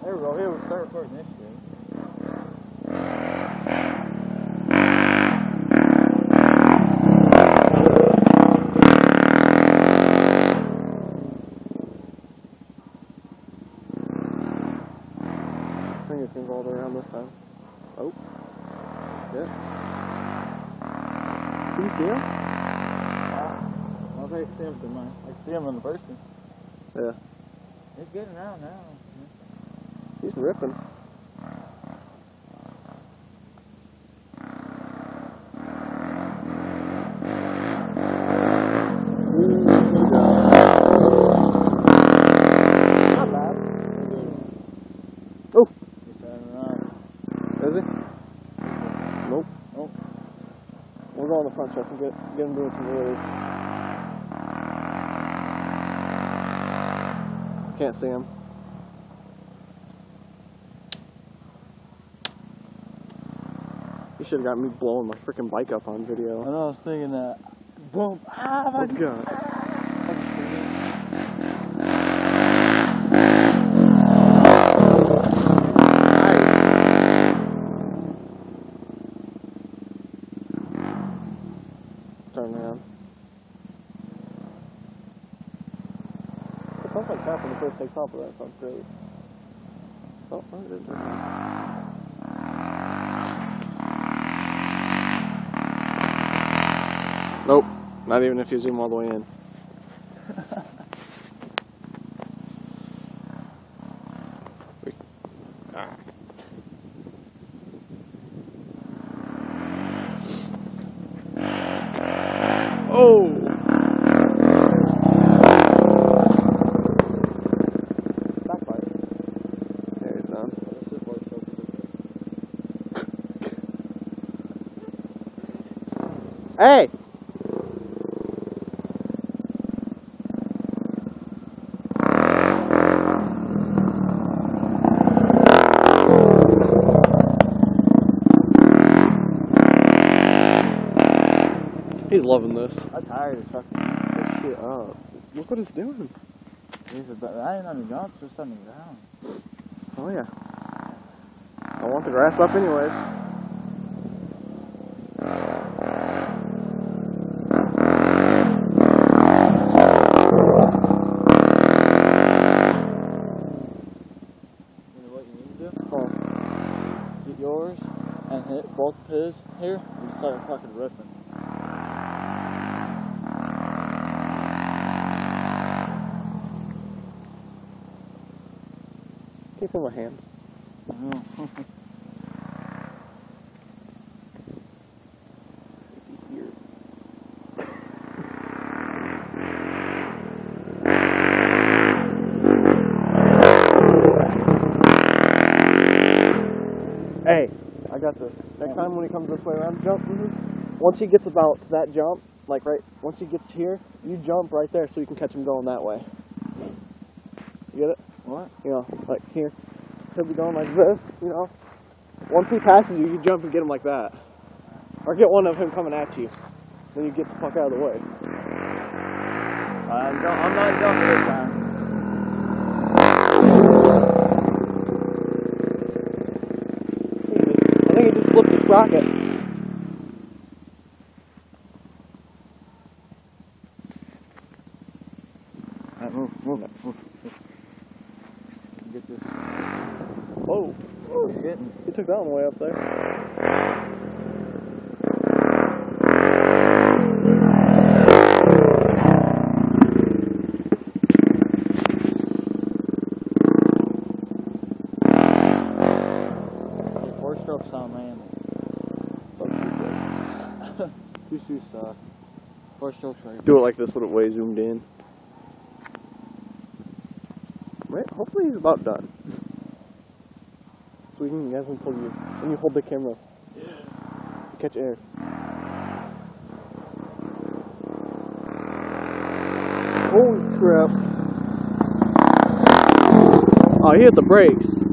There we go. Here we start recording this shit. I think it's gonna go all the way around this time. Oh. Yeah. Can you see him? I don't think I see him too much. I can see him in the person. Yeah. He's getting around now. He's ripping. Not bad. Oh. He's turning around. Is he? Nope. Nope. We'll go on the front stretch and get him doing some wheelies. Can't see him. You should have got me blowing my freaking bike up on video. I know, I was thinking that. Boom. Ah, Oh god. Turn around. It sounds like crap when the first takes off, but that sounds great. Oh, where did it turn around? Nope, not even if you zoom all the way in. Oh! Backfire. There he's done. Hey! He's loving this. I'm tired of fucking This shit up. Look what it's doing. I ain't on the jump, just on the ground. Oh yeah. I want the grass up anyways. You know what you need to do? Oh. Get yours and hit both of his here and start fucking ripping. Can you feel my hands? I know. Hey, I got this. Next time when he comes this way around the jump, once he gets about to that jump, like once he gets here, you jump right there so you can catch him going that way. You get it? What? You know, like here. He'll be going like this, you know. Once he passes you, you jump and get him like that. Or get one of him coming at you. Then you get the fuck out of the way. I'm not jumping this time. I think he just slipped his sprocket. Alright, move. Get this. Whoa. What are you getting? He took that one way up there. Get 4 strokes on, man. Two suck. 4 strokes right. Do it like this when it way zoomed in. Right, hopefully he's about done. So you guys can pull you when you hold the camera. Catch air. Holy crap. Oh, he hit the brakes.